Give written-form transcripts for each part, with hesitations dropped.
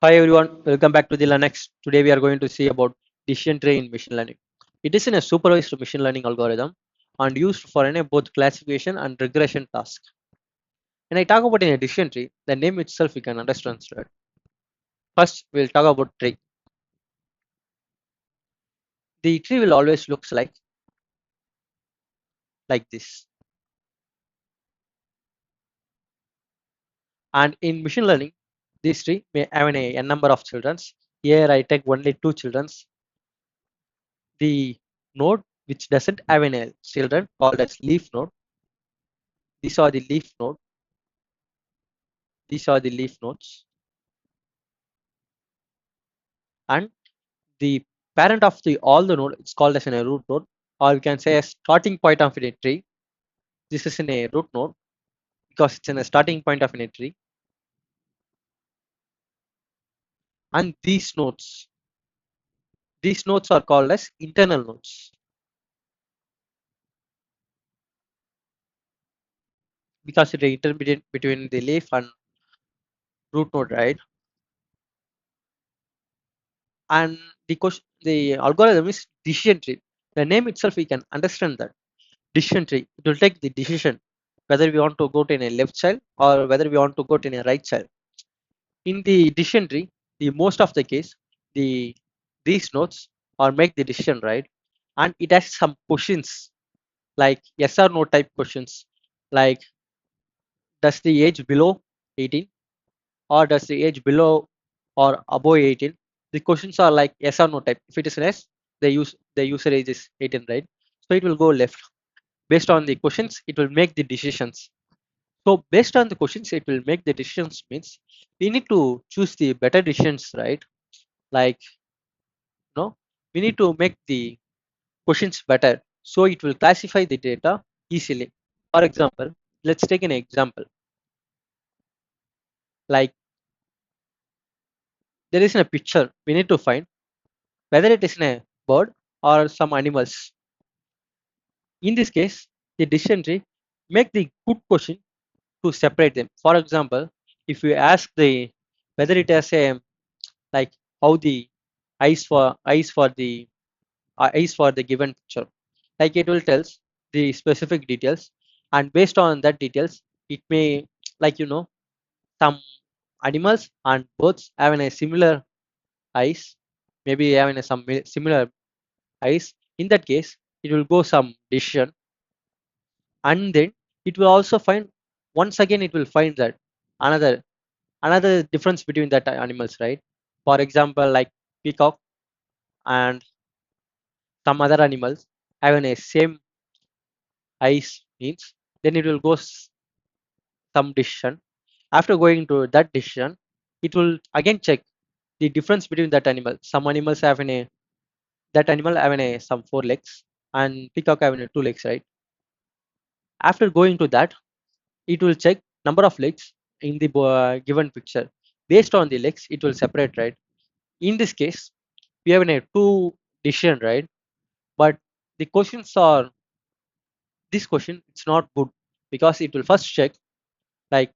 Hi everyone, welcome back to the Linux. Today we are going to see about decision tree in machine learning. It is in a supervised machine learning algorithm and used for any both classification and regression tasks. When I talk about in a decision tree, the name itself you can understand. Right? First, we'll talk about tree. The tree will always looks like this. And in machine learning, this tree may have a number of children. Here I take only two children. The node which doesn't have any children called as leaf node. These are the leaf node. These are the leaf nodes. And the parent of the all the node it's called as a root node, or we can say a starting point of a tree. This is in a root node because it's in a starting point of a tree. And these nodes are called as internal nodes because it's intermediate between the leaf and root node, right? And the algorithm is decision tree. The name itself we can understand that decision tree, it will take the decision whether we want to go to in a left child or whether we want to go to in a right child. In the decision tree, the most of the case, the these nodes or make the decision, right? And it has some questions like yes or no type questions, like does the age below 18 or does the age below or above 18? The questions are like yes or no type. If it is an yes, the user age is 18, right? So it will go left. Based on the questions, it will make the decisions. So based on the questions, it will make the decisions means we need to choose the better decisions, right? Like we need to make the questions better so it will classify the data easily. For example, let's take an example like there is a picture we need to find whether it is a bird or some animals. In this case, the decision tree make the good question to separate them. For example, if you ask the whether it has a like how the eyes for the given picture, like it will tells the specific details, and based on that details it may like some animals and birds having a similar eyes, maybe having similar eyes. In that case it will go some decision, and then it will also find once again it will find that another another difference between that animals, right? For example, like peacock and some other animals having a same eyes means, then it will go some decision. After going to that decision, it will again check the difference between that animal. Some animals having a that animal having a some four legs and peacock having a two legs, right? After going to that, it will check number of legs in the given picture. Based on the legs, it will separate, right? In this case, we have a two decision, right? But the questions are this question it's not good because it will first check like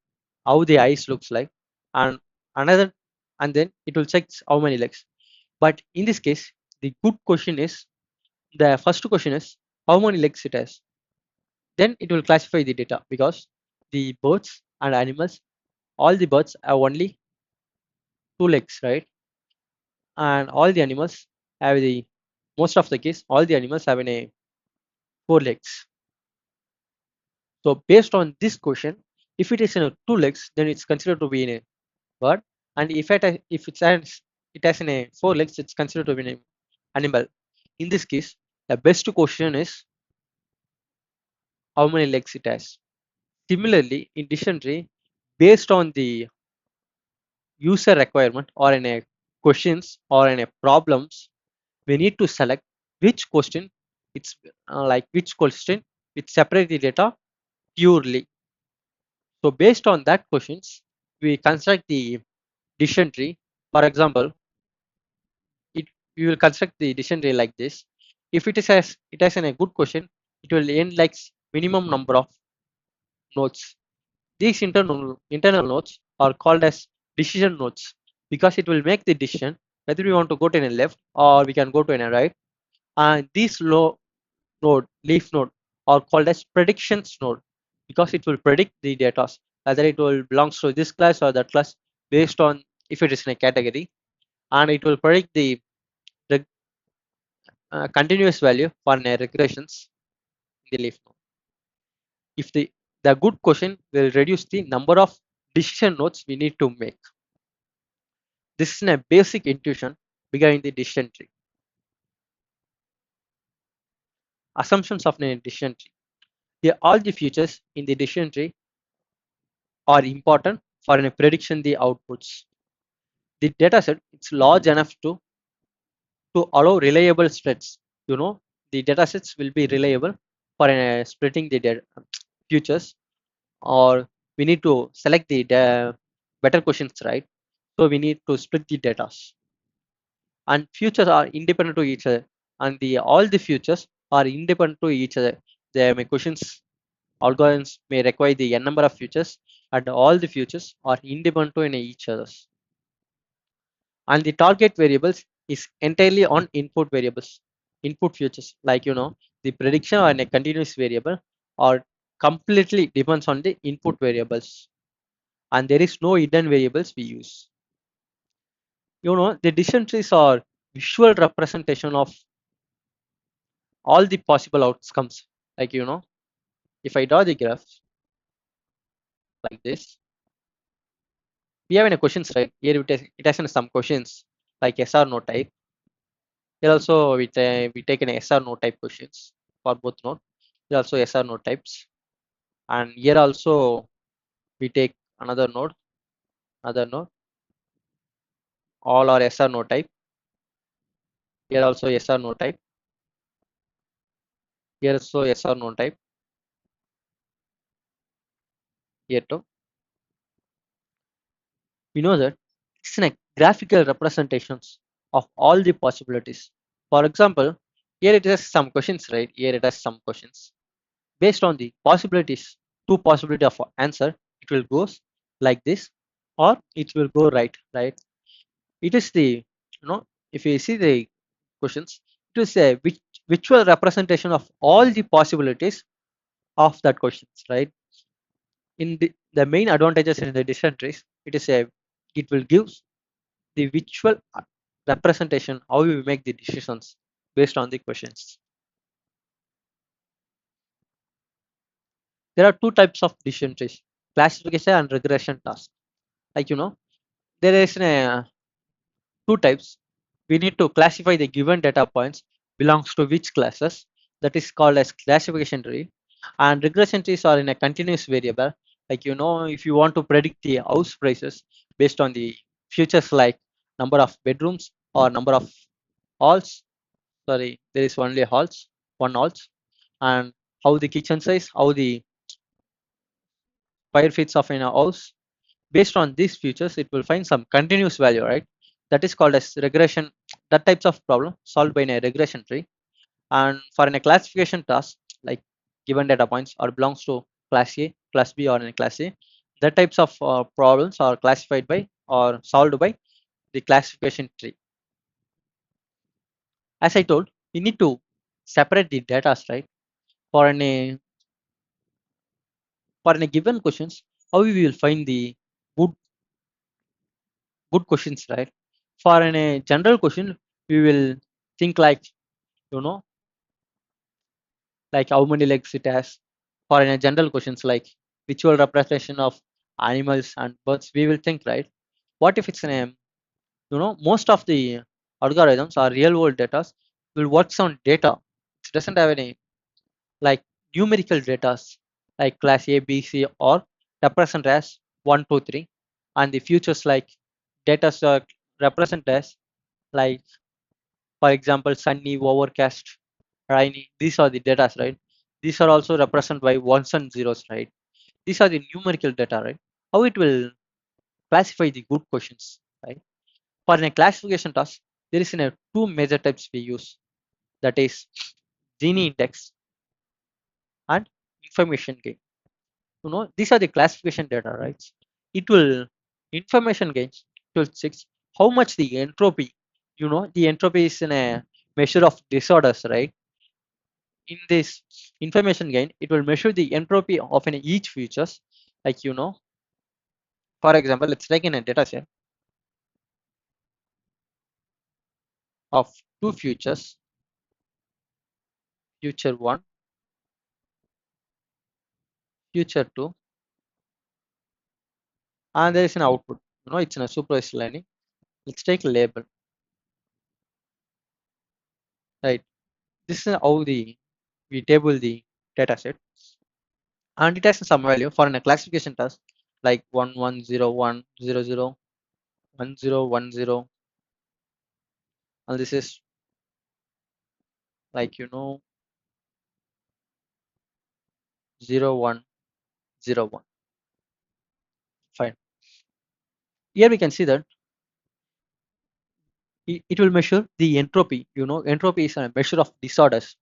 how the eyes looks like, and another, and then it will check how many legs. But in this case the good question is the first question is how many legs it has. Then it will classify the data because the birds and animals, all the birds have only two legs, right? And all the animals have the most of the case all the animals have a four legs. So based on this question, if it is in a two legs, then it's considered to be in a bird, and if it has in a four legs, it's considered to be an animal. In this case, the best question is how many legs it has. Similarly, in dictionary, based on the user requirement or in a questions or in a problems, we need to select which question it's like which question it separate the data purely. So based on that questions, we construct the decision tree. For example, it we will construct the decision tree like this. If it has a good question, it will end like minimum number of nodes. These internal nodes are called as decision nodes. because it will make the decision whether we want to go to a left or we can go to a right. And these low node, leaf node, are called as predictions node because it will predict the data whether it will belongs to this class or that class based on if it is in a category, and it will predict the continuous value for regressions in the leaf node. If the good question will reduce the number of decision nodes we need to make. This is a basic intuition behind the decision tree. Assumptions of a decision tree. All the features in the decision tree are important for a prediction the outputs. The dataset is large enough to allow reliable spreads. You know, the datasets will be reliable for splitting the futures, or we need to select the better questions, right? So we need to split the data, and futures are independent to each other, and the all the futures are independent to each other. The my questions algorithms may require the n number of futures, and all the futures are independent to each other. And the target variables is entirely on input variables, input futures, like the prediction or a continuous variable, or completely depends on the input variables, and there is no hidden variables we use. The decision trees are visual representation of all the possible outcomes. Like if I draw the graph like this, we have any questions, right? Here it has some questions like yes or no type. Here also we take an yes or no type questions for both node. Here also yes or no types, and here also we take another node, all are yes or no type. Here also yes or no type. Here also yes or no type. Here too. We know that it's a graphical representations of all the possibilities. For example, here it has some questions, right? Here it has some questions. Based on the possibilities, two possibility of answer, it will go like this, or it will go right? It is the, if you see the questions, it is a virtual representation of all the possibilities of that questions, right? In the main advantages in the decision trees, it will give the visual representation how we make the decisions based on the questions. There are two types of decision trees: classification and regression task. Like there is two types. We need to classify the given data points belongs to which classes, that is called as classification tree. And regression trees are in a continuous variable. Like if you want to predict the house prices based on the futures like number of bedrooms or number of halls, sorry, there is only halls, one halls, and how the kitchen size, how the square feet of in a house. Based on these features, it will find some continuous value, right? That is called as regression. That types of problem solved by a regression tree. And for a classification task, like given data points or belongs to class A, class B, or in a class A, that types of problems are classified by or solved by the classification tree. As I told, we need to separate the data, right? For a given questions, how we will find the good good questions, right? For a general question, we will think like you know like how many legs it has. For a general questions like visual representation of animals and birds, we will think, right? What if it's most of the algorithms or real world data will work on data. It doesn't have any like numerical data like class A, B, C, or represent as 1, 2, 3, and the futures like data are represent as like, for example, sunny, overcast, rainy. These are the data, right? These are also represented by ones and zeros, right? These are the numerical data, right? How it will classify the good questions, right? For a classification task, there is two major types we use. That is Gini index and information gain. These are the classification data, right? It will information gains. It will six. how much the entropy, the entropy is in a measure of disorders, right? In this information gain, it will measure the entropy of an each features. Like, for example, let's take in a data set of two futures, future one, future two, and there is an output. It's in a supervised learning. Let's take a label, right? This is how we table the data set, and it has some value for a classification task like 1101001010, and this is like 0101. Fine. Here we can see that it will measure the entropy. Entropy is a measure of disorders.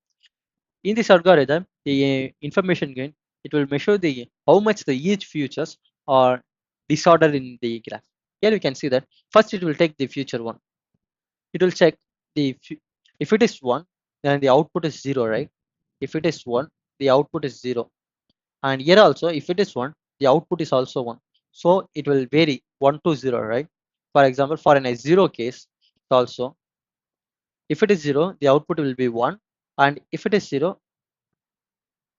In this algorithm, the information gain, it will measure the how much the each futures are disordered in the graph. Here we can see that first it will take the future one. It will check if it is one, then the output is zero, right? If it is one, the output is zero. And here also, if it is one, the output is also one. So it will vary 1 to 0, right? For example, for an a zero case, also, if it is zero, the output will be one, and if it is zero,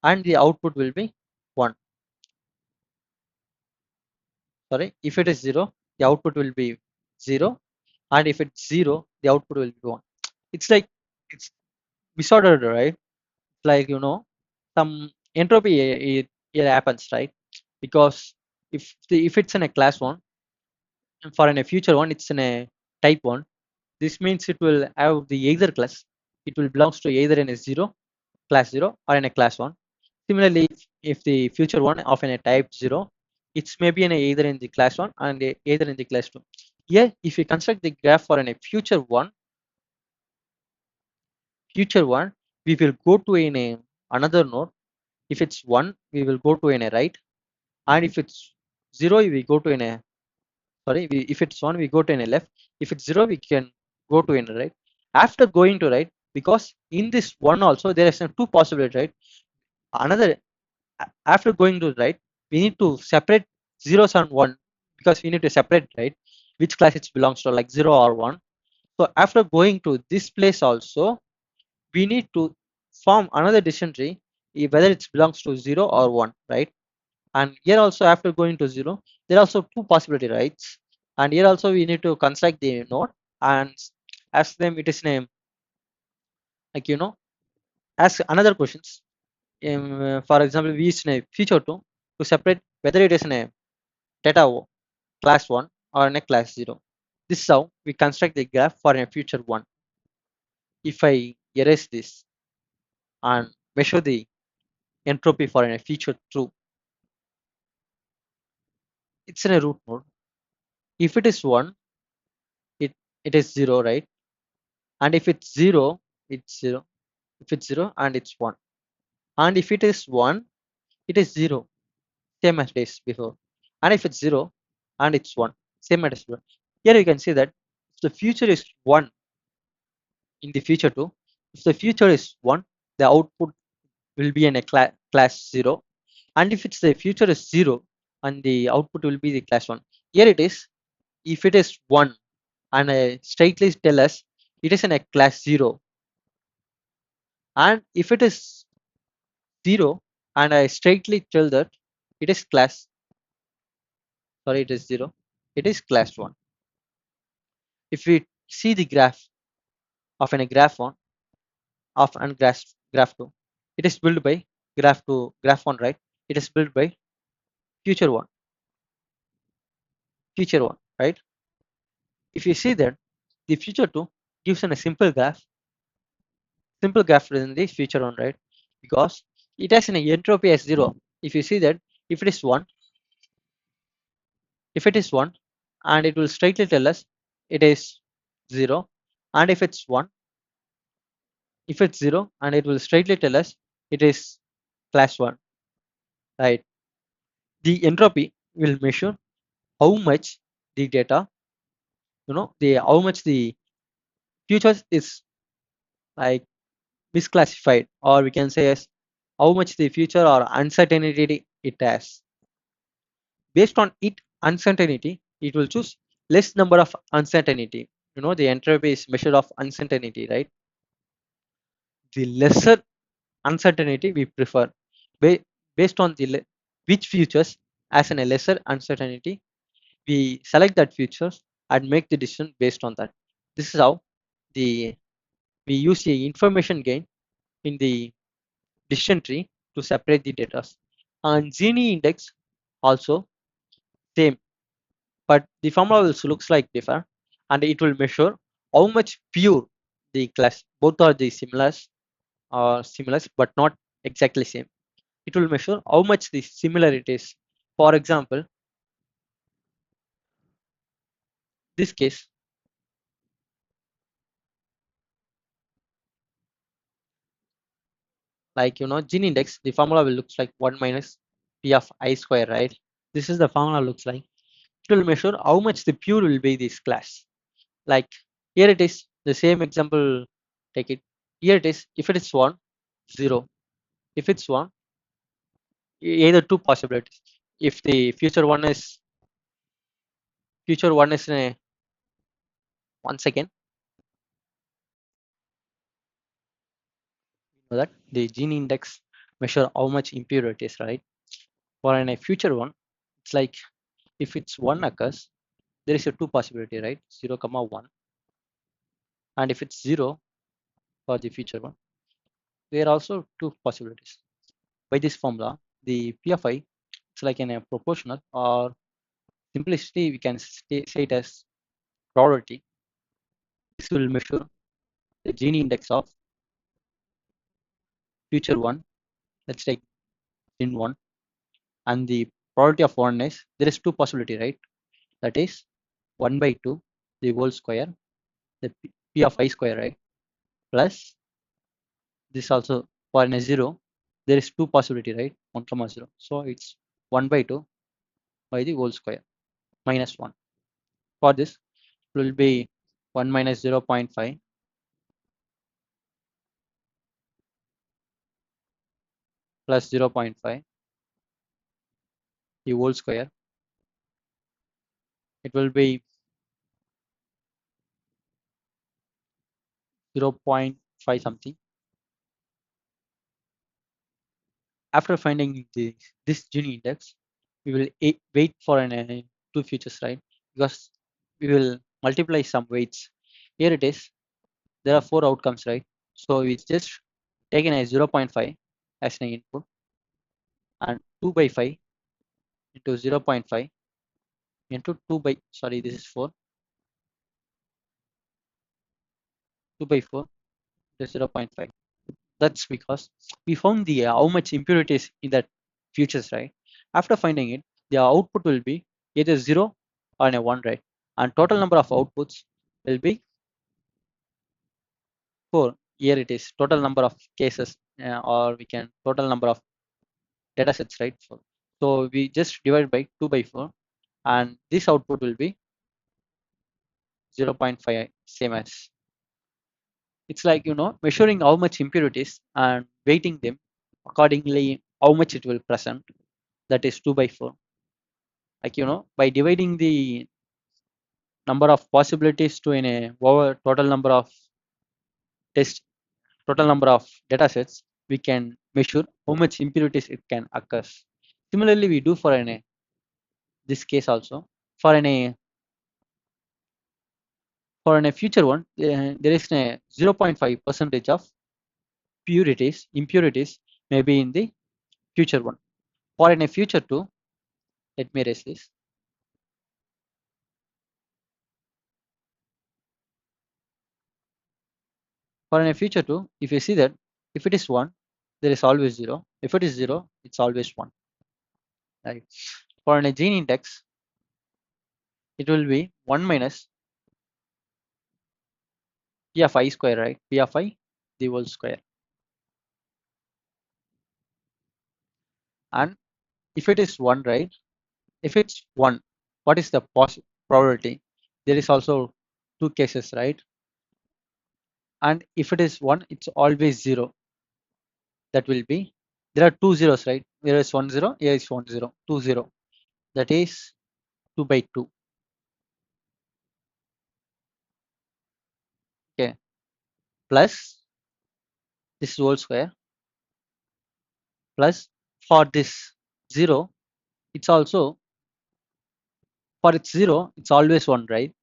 and the output will be one. Sorry, if it is zero, the output will be zero, and if it's zero, the output will be one. It's like it's disordered, right? Like some entropy it happens, right? Because if it's in a class one, and for in a future one it's in a type one, this means it will have the either class. It will belongs to either in a class 0 or in a class 1. Similarly, if the future one of in a type 0, it's maybe in a either in the class 1 and either in the class 2. Here if we construct the graph for in a future one, we will go to in a another node. If it's 1, we will go to in a right, and if it's 0, we go to in a sorry, if it's 1, we go to in a left. If it's 0, we can go to in a right. After going to right, because in this one also there is two possibilities, right? Another, after going to right, we need to separate zeros and one, because we need to separate, right, which class it belongs to, like 0 or 1. So after going to this place also, we need to form another decision tree, whether it belongs to 0 or 1, right? And here also after going to 0, there are also two possibility, right? And here also we need to construct the node and ask them it is name, like ask another questions. For example, we use a feature to separate whether it is in a data class 1 or in a class 0. This is how we construct the graph for a future one. If I erase this and measure the entropy for a future true, it's in a root node. If it is 1, it it is 0, right? And if it's 0, it's 0. If it's 0 and it's 1, and if it is 1, it is 0, same as it is before. And if it's 0 and it's 1, same as before. Here you can see that if the future is 1 in the future 2, if the future is 1, the output will be in a class 0. And if it's the future is 0, and the output will be the class 1. Here it is, if it is 1 and I straightly tell us it is in a class 0, and if it is 0 and I straightly tell that it is class, sorry, it is 0, it is class 1. If we see the graph of a graph 1 of and graph 2, it is built by graph 1, right? It is built by future 1, right? If you see that the future 2 gives a simple graph than the future 1, right? Because it has an entropy as 0. If you see that if it is 1, if it is 1, and it will straightly tell us it is 0, and if it's 1, if it's 0, and it will straightly tell us it is class 1, right? The entropy will measure how much the data the how much the future is like misclassified, or we can say as how much the future or uncertainty it has. Based on it uncertainty, it will choose less number of uncertainty. The entropy is measure of uncertainty, right? The lesser uncertainty we prefer, ba- based on which futures as a lesser uncertainty, we select that futures and make the decision based on that. This is how the we use the information gain in the decision tree to separate the data. And Gini index also same, but the formula also looks like different, and it will measure how much pure the class. Both are the similars, but not exactly same. It will measure how much the similar it is. For example, this case, like Gini index, the formula will looks like 1 minus p of I square, right? This is the formula looks like. It will measure how much the pure will be this class. Like here it is the same example. Take it. Here it is. If it is 1, 0. If it's 1, either two possibilities. If the future one is in a 1 second, that the gene index measure how much impure it is, right? For in a future one, it's like if it's 1 occurs, there is a two possibility, right? 0 comma 1. And if it's 0 for the future one, there are also two possibilities. By this formula, the p of I, it's like in a proportional, or simplicity we can say it as probability. This will measure the gene index of future one. Let's take in one, and the probability of one is there is two possibility, right? That is 1 by 2 the whole square, the p of I square, right? Plus this also for in a 0 there is two possibility, right? 1 comma 0, so it's 1 by 2 by the whole square minus 1. For this it will be 1 minus 0.5 plus 0.5 the whole square. It will be 0.5 something. After finding this Gini index, we will wait for two futures, right? Because we will multiply some weights. Here it is. There are four outcomes, right? So we just taken a 0.5 as an input, and 2 by 5 into 0.5 into 2 by, sorry, this is 4, 2 by 4 to 0.5. That's because we found the how much impurities in that futures, right? After finding it, the output will be either 0 or a 1, right? And total number of outputs will be 4. Here it is total number of cases, or we can total number of data sets, right? So we just divide by 2 by 4, and this output will be 0.5, same as. It's like measuring how much impurities and weighting them accordingly, how much it will present. That is 2 by 4. Like by dividing the number of possibilities to in a over total number of test total number of data sets, we can measure how much impurities it can occur. Similarly, we do for this case also. For a future one, there is a 0.5 percentage of impurities maybe in the future one. For a future two, let me erase this. For a future two, if you see that if it is 1, there is always 0. If it is 0, it's always 1. Right. For a gene index, it will be 1 minus p of I square, right? P of I the whole square. And if it is 1, right? If it's 1, what is the probability? There is also two cases, right? And if it is 1, it's always 0. That will be, there are two zeros, right? Here is 1 0, here is 1 0, 2 0. That is 2 by 2. Okay. Plus this whole square, plus for this 0, it's also, for its 0, it's always 1, right?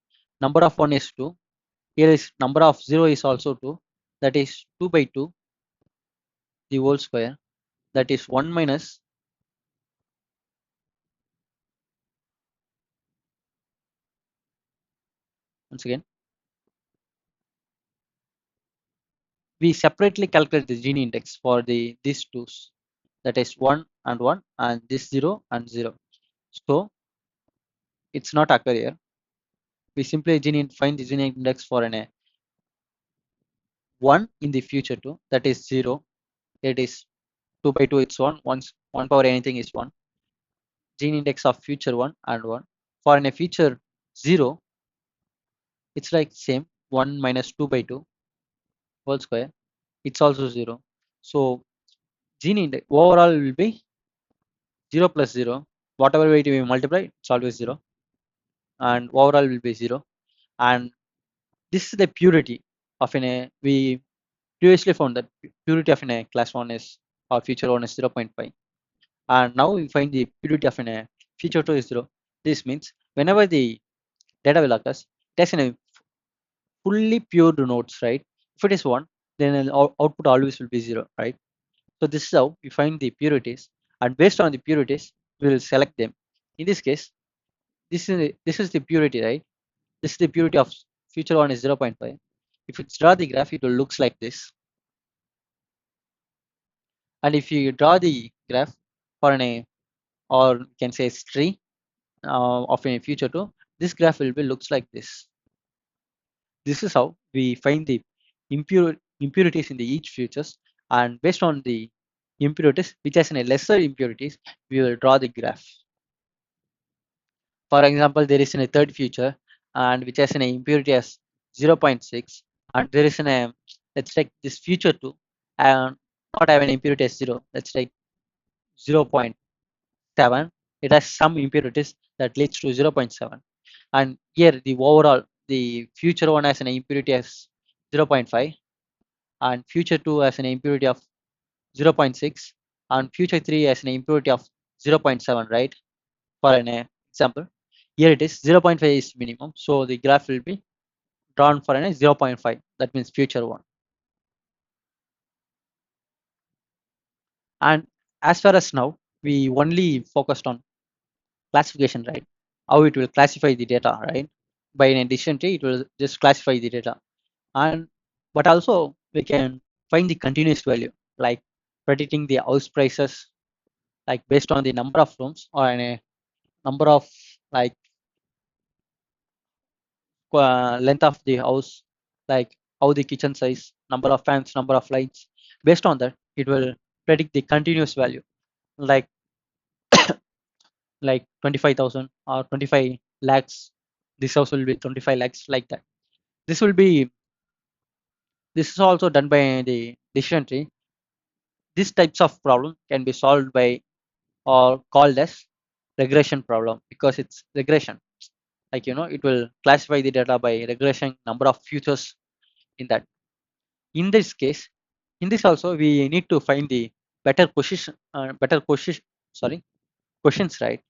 Number of 1 is 2. Here is number of 0 is also 2. That is 2 by 2, the whole square. That is 1 minus, once again, we separately calculate the Gini index for these twos. That is 1 and 1, and this 0 and 0. So it's not occur here. We simply find the Gini index for an 1 in the future 2. That is 0. It is 2 by 2, it's 1. Once 1 power anything is 1. Gene index of future 1 and 1. For in a future 0, it's like same, 1 minus 2 by 2 whole square. It's also 0. So gene index overall will be 0 plus 0. Whatever way we multiply, it's always 0. And overall will be 0. And this is the purity of an a, we previously found that purity of an a class 1 is, or future 1 is 0.5. And now we find the purity of an a future 2 is 0. This means whenever the data will occur, it has a fully pure nodes, right? If it is 1, then output always will be 0, right? So this is how we find the purities, and based on the purities, we will select them. In this case, this is the purity, right? This is the purity of future 1 is 0.5. If you draw the graph, it will looks like this. And if you draw the graph for an a, or you can say tree of a future 2, this graph will be looks like this. This is how we find the impurities in the each futures, and based on the impurities which has a lesser impurities, we will draw the graph. For example, there is a third future and which has an impurity as 0.6, and there is an let's take this future 2 and not have an impurity as 0. Let's take 0.7. It has some impurities that leads to 0.7, and here the overall the future one has an impurity as 0.5, and future 2 has an impurity of 0.6, and future 3 has an impurity of 0.7, right? For an example, here it is 0.5 is minimum, so the graph will be drawn for an 0.5, that means future 1. And as far as now, we only focused on classification, right? How it will classify the data, right? By an addition tree, it will just classify the data. And but also we can find the continuous value, like predicting the house prices, like based on the number of rooms or a number of, like length of the house, like how the kitchen size, number of fans, number of lights. Based on that, it will predict the continuous value, like 25,000 or 25 lakhs. This house will be 25 lakhs, like that. This will be, this is also done by the decision tree. These types of problem can be solved by or called as regression problem, because it's regression. Like it will classify the data by regression number of futures in that. In this case, in this also we need to find the better position, sorry, questions, right?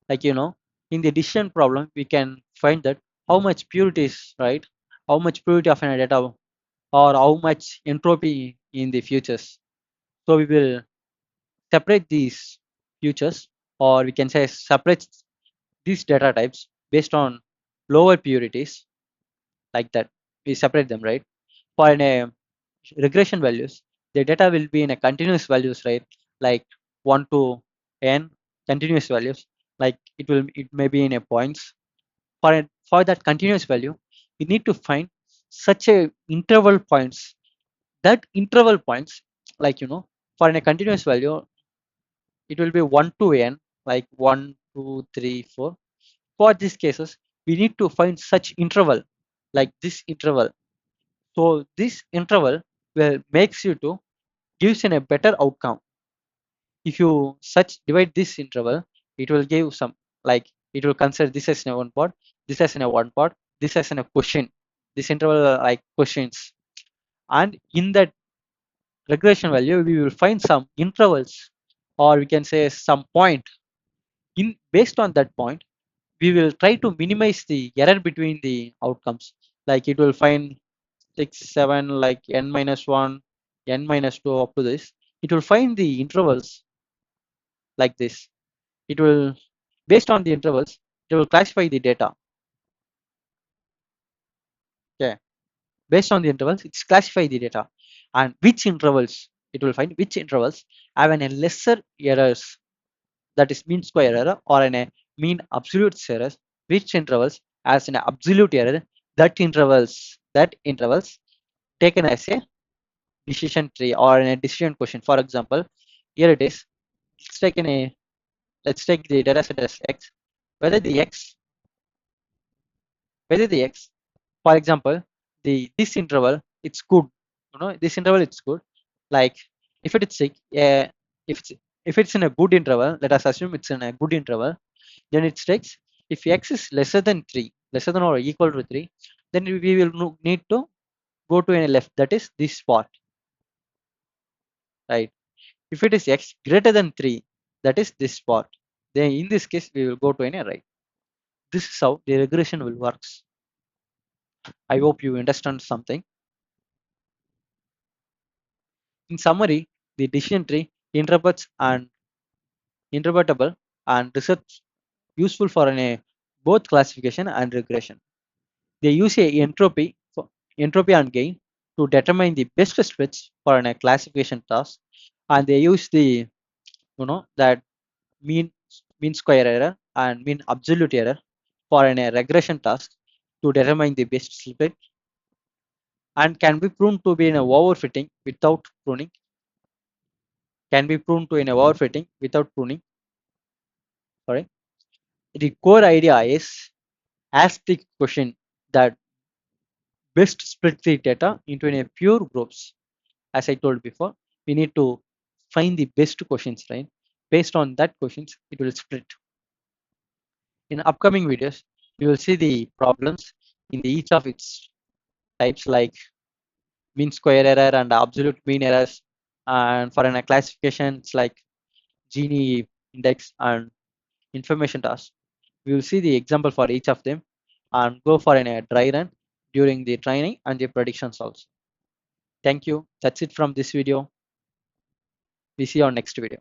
Like in the decision problem, we can find that how much purity is, right? How much purity of a data, or how much entropy in the futures. So we will separate these futures, or we can say separate these data types based on lower purities, like that. We separate them, right? For an regression values, the data will be in a continuous values, right? Like 1 to n continuous values, like it may be in a points. For that continuous value, we need to find such a interval points. That interval points, like for a continuous value, it will be 1 to n, like 1 2 3 4. For these cases, we need to find such interval, like this interval. So this interval will makes you to gives in a better outcome. If you such divide this interval, it will give some, like it will consider this as in a one part, this as in a one part, this as in a question. This interval are like questions, and in that regression value we will find some intervals, or we can say some point. In based on that point, we will try to minimize the error between the outcomes. Like it will find 6, 7, like n minus 1, n minus 2 up to this. It will find the intervals like this. It will, based on the intervals, it will classify the data. Okay. Based on the intervals, it's classify the data. And which intervals, it will find which intervals have a lesser errors, that is mean square error, or a mean absolute errors, which intervals as an absolute error, that intervals taken as a decision tree or in a decision question. For example, here it is. Let's take in a let's take the data set as x. Whether the x, whether the x, for example, the this interval it's good. This interval it's good. Like if it is if it's if it's in a good interval, let us assume it's in a good interval, then it takes, if x is lesser than 3, lesser than or equal to 3, then we will need to go to a left, that is this spot, right? If it is x greater than 3, that is this spot, then in this case we will go to a right. This is how the regression will works. I hope you understand something. In summary, the decision tree interprets and interpretable and research useful for both classification and regression. They use a entropy and gain to determine the best splits for a classification task, and they use the that mean mean square error and mean absolute error for a regression task to determine the best split, and can be proven to be in a overfitting without pruning. Can be proven to in a overfitting without pruning. Sorry. The core idea is ask the question that best split the data into a pure groups. As I told before, we need to find the best questions, right? Based on that questions, it will split. In upcoming videos, we will see the problems in each of its types, like mean square error and absolute mean errors. And for a classification, it's like Gini index and information task. We will see the example for each of them and go for a dry run during the training and the predictions also. Thank you. That's it from this video. We see you on next video.